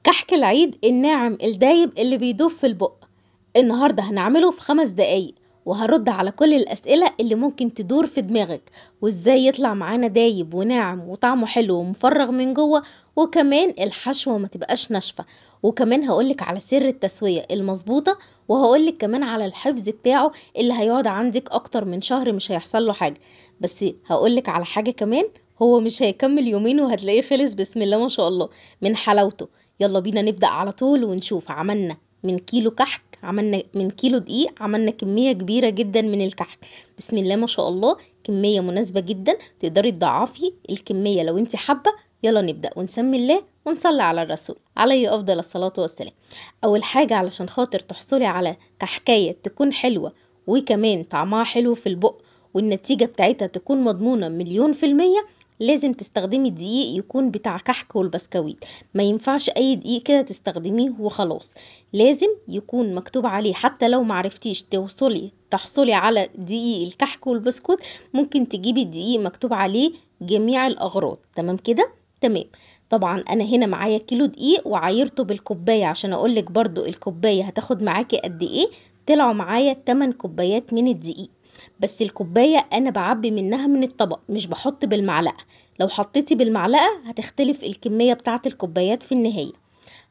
كحك العيد الناعم الدايب اللي بيدوب في البق. النهاردة هنعمله في 5 دقايق، وهرد على كل الأسئلة اللي ممكن تدور في دماغك، وازاي يطلع معانا دايب وناعم وطعمه حلو ومفرغ من جوه، وكمان الحشوة ما تبقاش ناشفة. وكمان هقولك على سر التسوية المظبوطة، وهقولك كمان على الحفظ بتاعه اللي هيقعد عندك أكتر من شهر مش هيحصل له حاجة. بس هقولك على حاجة كمان، هو مش هيكمل يومين وهتلاقيه خلص بسم الله ما شاء الله من حلاوته. يلا بينا نبدأ على طول ونشوف. عملنا من كيلو كحك، عملنا من كيلو دقيق، عملنا كمية كبيرة جدا من الكحك. بسم الله ما شاء الله، كمية مناسبة جدا، تقدري تضاعفي الكمية لو انت حابة. يلا نبدأ ونسمي الله ونصلي على الرسول عليه أفضل الصلاة والسلام. أول حاجة علشان خاطر تحصلي على كحكاية تكون حلوة وكمان طعمها حلو في البق والنتيجة بتاعتها تكون مضمونة 100%، لازم تستخدمي دقيق يكون بتاع كحك والبسكويت. ما ينفعش اي دقيق كده تستخدميه وخلاص، لازم يكون مكتوب عليه. حتى لو معرفتيش تحصلي على دقيق الكحك والبسكوت، ممكن تجيبي الدقيق مكتوب عليه جميع الاغراض. تمام كده؟ تمام. طبعا انا هنا معايا كيلو دقيق وعايرته بالكوبايه عشان اقولك برضو الكوبايه هتاخد معاكي قد ايه. طلعوا معايا 8 كوبايات من الدقيق، بس الكوبايه انا بعبي منها من الطبق مش بحط بالمعلقه. لو حطيتي بالمعلقه هتختلف الكميه بتاعه الكوبايات في النهايه.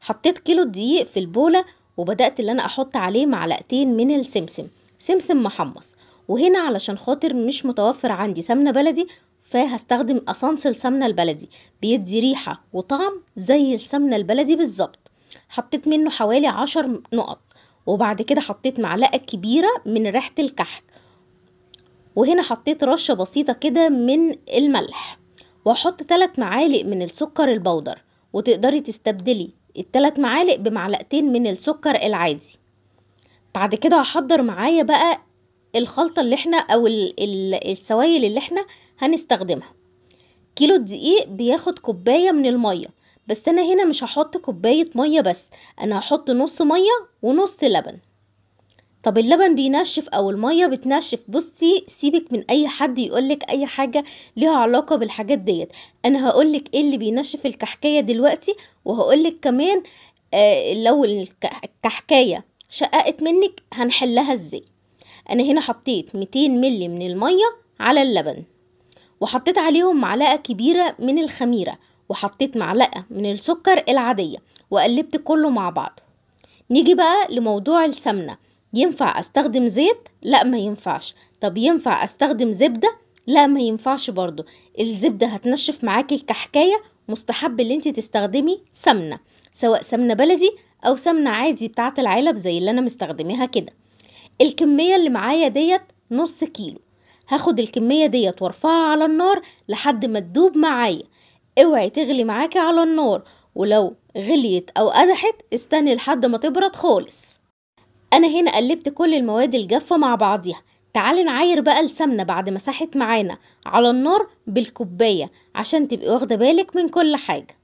حطيت كيلو دقيق في البوله، وبدات اللي انا احط عليه معلقتين من السمسم، سمسم محمص. وهنا علشان خاطر مش متوفر عندي سمنه بلدي، فهستخدم اسانسل سمنه البلدي، بيدي ريحه وطعم زي السمنه البلدي بالظبط. حطيت منه حوالي 10 نقط، وبعد كده حطيت معلقه كبيره من ريحه الكحك، وهنا حطيت رشة بسيطة كده من الملح، وهحط 3 معالق من السكر البودر، وتقدري تستبدلي ال3 معالق بمعلقتين من السكر العادي. بعد كده هحضر معايا بقى الخلطة اللي احنا او السوائل اللي احنا هنستخدمها. كيلو الدقيق بياخد كوباية من المية، بس انا هنا مش هحط كوباية مية بس، انا هحط نص مية ونص لبن. طب اللبن بينشف او المية بتنشف؟ بصي سيبك من اي حد يقولك اي حاجة ليها علاقة بالحاجات ديت. انا هقولك ايه اللي بينشف الكحكاية دلوقتي، وهقولك كمان لو الكحكاية شققت منك هنحلها ازاي. انا هنا حطيت 200 ملي من المية على اللبن، وحطيت عليهم معلقة كبيرة من الخميرة، وحطيت معلقة من السكر العادية، وقلبت كله مع بعض. نيجي بقى لموضوع السمنة. ينفع استخدم زيت؟ لا ما ينفعش. طب ينفع استخدم زبدة؟ لا ما ينفعش برضو. الزبدة هتنشف معاكي الكحكاية. مستحب اللي انت تستخدمي سمنة، سواء سمنة بلدي او سمنة عادي بتاعة العلب زي اللي انا مستخدميها كده. الكمية اللي معايا ديت نص كيلو، هاخد الكمية ديت وارفعها على النار لحد ما تدوب معايا. اوعي تغلي معاكي على النار، ولو غليت او قدحت استني لحد ما تبرد خالص. انا هنا قلبت كل المواد الجافة مع بعضيها. تعالي نعاير بقى السمنة بعد ما ساحت معانا على النار بالكوباية عشان تبقي واخدة بالك من كل حاجة.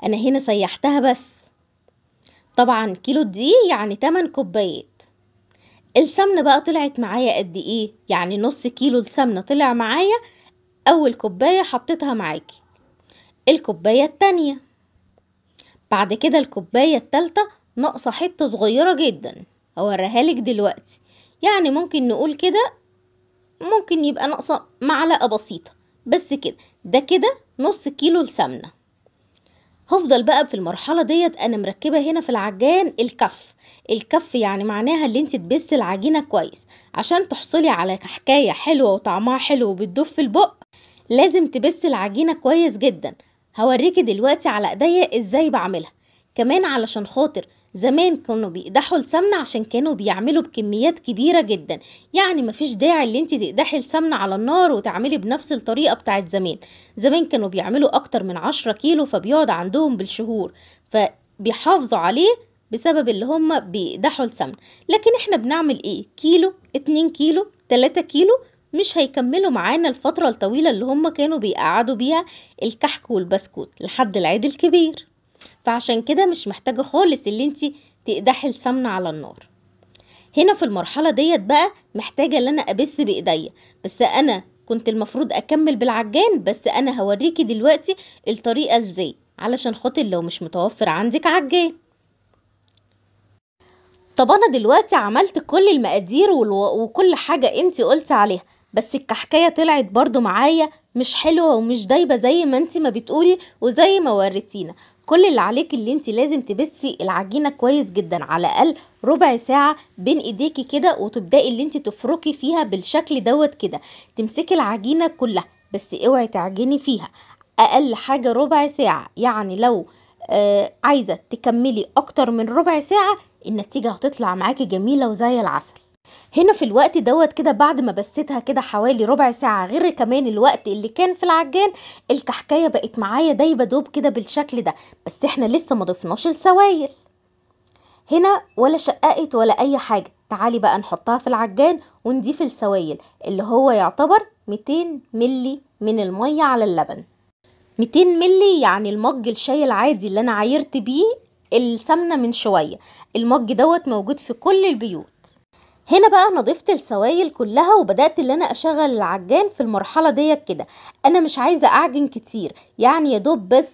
انا هنا سيحتها بس. طبعا كيلو دقيق يعني 8 كوبايات. السمنة بقى طلعت معايا قد ايه؟ يعني نص كيلو السمنة طلع معايا. اول كوباية حطيتها معاكي، الكوباية التانية، بعد كده الكوباية التالتة ناقصة حتة صغيرة جدا هوريها لك دلوقتي. يعني ممكن نقول كده، ممكن يبقى ناقصة معلقة بسيطة بس كده. ده كده نص كيلو السمنة. هفضل بقى في المرحلة ديت انا مركبة هنا في العجان الكف. الكف يعني معناها اللي انت تبسي العجينة كويس. عشان تحصلي على حكاية حلوة وطعمها حلو وبتدوب في البق، لازم تبسي العجينة كويس جدا. هوريكي دلوقتي على ايديا ازاي بعملها. كمان علشان خاطر زمان كانوا بيقدحوا السمنة عشان كانوا بيعملوا بكميات كبيرة جدا، يعني مفيش داعي اللي انت تقدحي السمنة على النار وتعملي بنفس الطريقة بتاعت زمان. زمان كانوا بيعملوا اكتر من 10 كيلو فبيقعد عندهم بالشهور، فبيحافظوا عليه بسبب اللي هم بيقدحوا السمنة. لكن احنا بنعمل ايه؟ كيلو، 2 كيلو، 3 كيلو، مش هيكملوا معانا الفترة الطويلة اللي هم كانوا بيقعدوا بيها الكحك والبسكوت لحد العيد الكبير. فعشان كده مش محتاجة خالص اللي انتي تقدحي السمنة على النار. هنا في المرحلة ديت بقى محتاجة اللي انا ابس بايديا، بس انا كنت المفروض اكمل بالعجان، بس انا هوريكي دلوقتي الطريقة ازاي علشان خاطر لو مش متوفر عندك عجان. طب انا دلوقتي عملت كل المقادير وكل حاجة انتي قلتي عليها، بس الكحكاية طلعت برضو معايا مش حلوة ومش دايبة زي ما انتي ما بتقولي وزي ما وريتينا. كل اللي عليك اللي انتي لازم تبثي العجينة كويس جدا، على الاقل ربع ساعة بين ايديكي كده، وتبدأي اللي انتي تفركي فيها بالشكل دوت كده. تمسكي العجينة كلها بس اوعي تعجني فيها، اقل حاجة ربع ساعة. يعني لو عايزة تكملي اكتر من ربع ساعة النتيجة هتطلع معاكي جميلة وزي العسل. هنا في الوقت دوت كده بعد ما بستها كده حوالي ربع ساعة، غير كمان الوقت اللي كان في العجان، الكحكاية بقت معايا دايبة دوب كده بالشكل ده. بس احنا لسه ما ضفناش السوائل هنا ولا شققت ولا اي حاجة. تعالي بقى نحطها في العجان ونضيف السوائل اللي هو يعتبر 200 ملي من المية على اللبن. 200 ملي يعني المج الشاي العادي اللي انا عايرت بيه السمنة من شوية. المج دوت موجود في كل البيوت. هنا بقى انا ضفت السوائل كلها وبدأت اللي انا اشغل العجان في المرحلة ديت كده. انا مش عايزة اعجن كتير، يعني يا دوب بس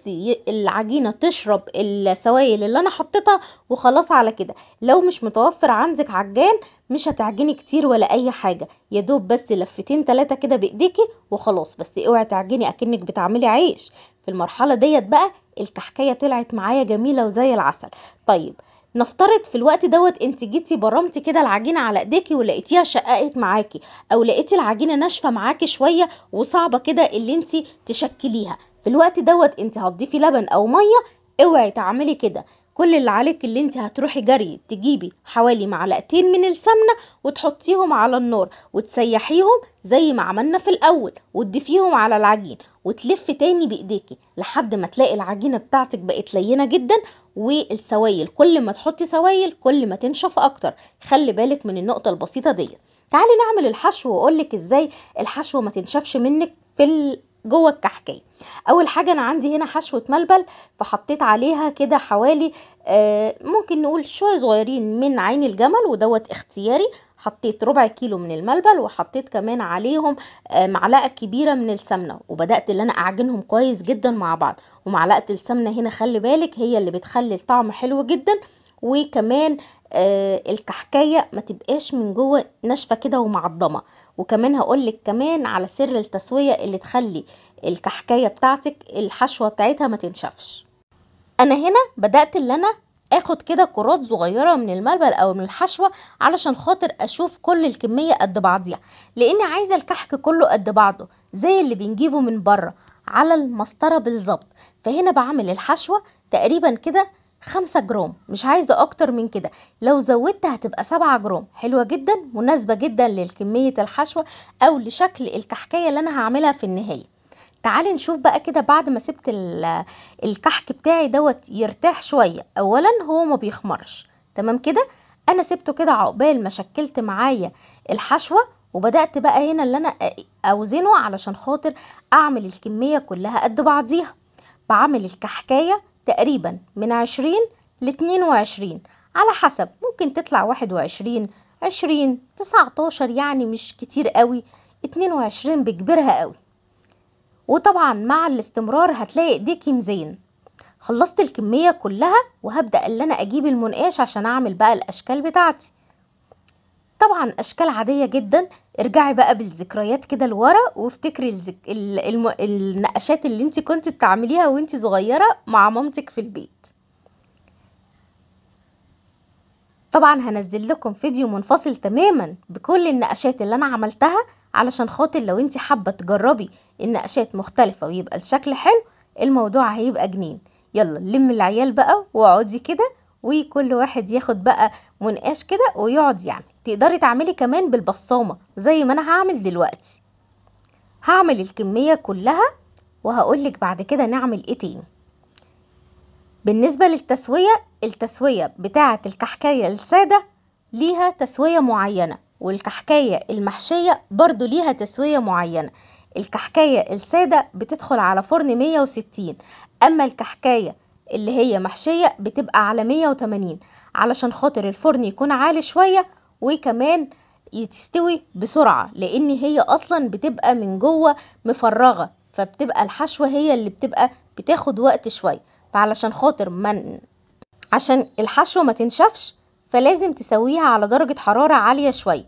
العجينة تشرب السوائل اللي انا حطيتها وخلاص على كده. لو مش متوفر عندك عجان مش هتعجني كتير ولا اي حاجة، يا دوب بس لفتين 3 كده بايديكي وخلاص. بس اوعي تعجني اكنك بتعملي عيش. في المرحلة ديت بقى الكحكاية طلعت معايا جميلة وزي العسل. طيب نفترض في الوقت دوت انت جيتي برمتي كده العجينه على ايديكي ولقيتيها شققت معاكي، او لقيتي العجينه ناشفه معاكي شويه وصعبه كده اللي انت تشكليها، في الوقت دوت انت هتضيفي لبن او ميه. اوعي تعملي كده. كل اللي عليك اللي انت هتروحي جري تجيبي حوالي معلقتين من السمنه وتحطيهم على النار وتسيحيهم زي ما عملنا في الاول، وتضيفيهم على العجين وتلفي تاني بايديكي لحد ما تلاقي العجينه بتاعتك بقت لينه جدا. والسوائل كل ما تحطي سوائل كل ما تنشف اكتر. خلي بالك من النقطة البسيطة دي. تعالي نعمل الحشو واقولك ازاي الحشو ما تنشفش منك في جوه الكحكايه. اول حاجه انا عندي هنا حشوه ملبن، فحطيت عليها كده حوالي ممكن نقول شويه صغيرين من عين الجمل ودوت اختياري. حطيت ربع كيلو من الملبن وحطيت كمان عليهم معلقه كبيره من السمنه، وبدات ان انا اعجنهم كويس جدا مع بعض. ومعلقه السمنه هنا خلي بالك هي اللي بتخلي الطعم حلو جدا. وكمان الكحكايه ما تبقاش من جوه ناشفه كده ومعضمه. وكمان هقولك كمان على سر التسويه اللي تخلي الكحكايه بتاعتك الحشوه بتاعتها ما تنشفش. انا هنا بدات اللي انا اخد كده كرات صغيره من الملبن او من الحشوه علشان خاطر اشوف كل الكميه قد بعضيها، لاني عايزه الكحك كله قد بعضه زي اللي بنجيبه من بره على المسطره بالظبط. فهنا بعمل الحشوه تقريبا كده 5 جرام، مش عايزه اكتر من كده. لو زودت هتبقى 7 جرام، حلوه جدا مناسبه جدا لكميه الحشوه او لشكل الكحكايه اللي انا هعملها في النهايه. تعالي نشوف بقى كده بعد ما سبت الكحك بتاعي دوت يرتاح شوية. اولا هو ما بيخمرش تمام كده. انا سبته كده عقبال ما شكلت معايا الحشوة، وبدأت بقى هنا اللي انا اوزنه علشان خاطر اعمل الكمية كلها قد بعضيها. بعمل الكحكاية تقريبا من 20 ل22 على حسب، ممكن تطلع 21 20 19 يعني مش كتير قوي، 22 بكبرها قوي. وطبعا مع الاستمرار هتلاقي ايديكي مزين. خلصت الكمية كلها وهبدأ اللي انا اجيب المنقاش عشان اعمل بقى الاشكال بتاعتي. طبعا اشكال عادية جدا. ارجعي بقى بالذكريات كده لورا وافتكري النقاشات اللي انت كنت بتعمليها وانت صغيرة مع مامتك في البيت. طبعا هنزل لكم فيديو منفصل تماما بكل النقاشات اللي انا عملتها علشان خاطر لو انت حابة تجربي النقاشات مختلفة ويبقى الشكل حلو الموضوع هيبقى جنين. يلا نلم العيال بقى واقعدي كده وكل واحد ياخد بقى منقاش كده ويقعد يعمل. تقدري تعملي كمان بالبصامة زي ما انا هعمل دلوقتي. هعمل الكمية كلها وهقولك بعد كده نعمل ايه تاني. بالنسبة للتسوية، التسوية بتاعة الكحكاية السادة ليها تسوية معينة، والكحكاية المحشية برضو ليها تسوية معينة. الكحكاية السادة بتدخل على فرن 160، اما الكحكاية اللي هي محشية بتبقى على 180 علشان خاطر الفرن يكون عالي شوية، وكمان يتستوي بسرعة لان هي اصلا بتبقى من جوه مفرغة، فبتبقى الحشوة هي اللي بتبقى بتاخد وقت شوية. فعلشان خاطر عشان الحشوة ما تنشفش فلازم تسويها على درجة حرارة عالية شوية.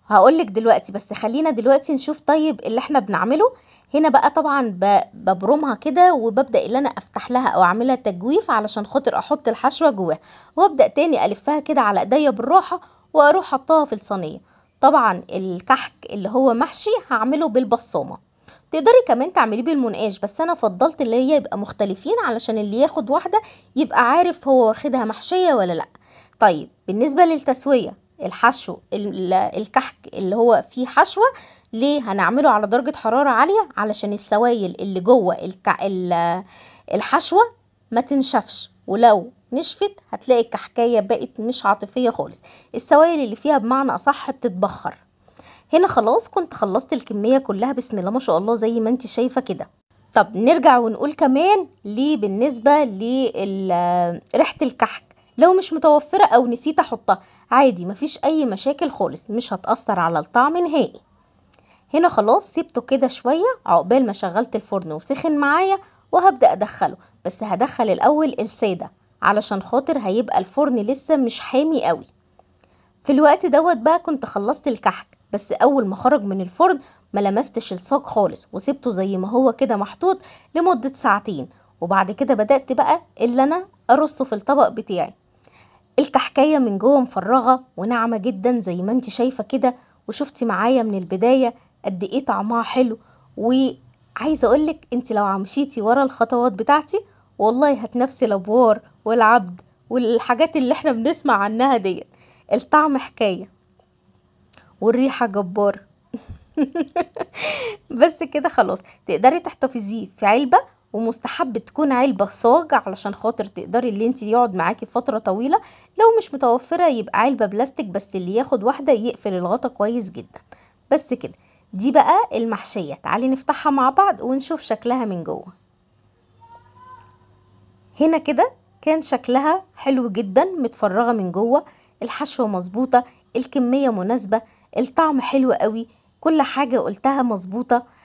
هقولك دلوقتي، بس خلينا دلوقتي نشوف طيب اللي احنا بنعمله. هنا بقى طبعا ببرمها كده، وببدأ اللي انا افتح لها او اعملها تجويف علشان خاطر احط الحشوة جواها، وابدأ تاني الفها كده على ايديا بالراحة واروح حطها في الصينية. طبعا الكحك اللي هو محشي هعمله بالبصامة، تقدري كمان تعمليه بالمنقاش، بس انا فضلت اللي هي يبقى مختلفين علشان اللي ياخد واحدة يبقى عارف هو واخدها محشية ولا لا. طيب بالنسبة للتسوية، الحشو الكحك اللي هو فيه حشوة، ليه هنعمله على درجة حرارة عالية؟ علشان السوائل اللي جوه الحشوة ما تنشفش، ولو نشفت هتلاقي الكحكاية بقت مش عاطفية خالص، السوائل اللي فيها بمعنى أصح بتتبخر. هنا خلاص كنت خلصت الكمية كلها، بسم الله ما شاء الله زي ما انت شايفة كده. طب نرجع ونقول كمان ليه بالنسبة لريحة الكحك، لو مش متوفرة او نسيت احطها عادي مفيش اي مشاكل خالص، مش هتأثر على الطعم نهائي. هنا خلاص سيبته كده شوية عقبال ما شغلت الفرن وسخن معايا، وهبدأ ادخله، بس هدخل الاول السادة علشان خاطر هيبقى الفرن لسه مش حامي قوي. في الوقت دوت بقى كنت خلصت الكحك، بس اول ما خرج من الفرن ما لمستش الصاج خالص، وسبته زي ما هو كده محطوط لمدة ساعتين. وبعد كده بدأت بقى اللي انا ارصه في الطبق بتاعي. الكحكاية من جوه مفرغة وناعمة جدا زي ما انت شايفة كده، وشفتي معايا من البداية قد ايه طعمها حلو. وعايزة اقولك انت لو مشيتي ورا الخطوات بتاعتي والله هتنفسي الابوار والعبد والحاجات اللي احنا بنسمع عنها ديت. الطعم حكاية والريحة جبار. بس كده خلاص تقدري تحتفظيه في علبة، ومستحب تكون علبة صاج علشان خاطر تقدري اللي انت يقعد معاكي فترة طويلة. لو مش متوفرة يبقى علبة بلاستيك، بس اللي ياخد واحدة يقفل الغطا كويس جدا. بس كده، دي بقى المحشية، تعالي نفتحها مع بعض ونشوف شكلها من جوه. هنا كده كان شكلها حلو جدا، متفرغة من جوه، الحشوة مظبوطة، الكمية مناسبة، الطعم حلو قوي، كل حاجة قلتها مظبوطة.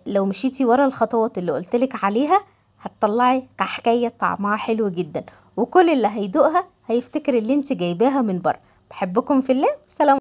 لو مشيتي ورا الخطوات اللي قلتلك عليها هتطلعي كحكاية طعمها حلو جدا، وكل اللي هيدوقها هيفتكر اللي انت جايباها من بره. بحبكم في الله، سلام.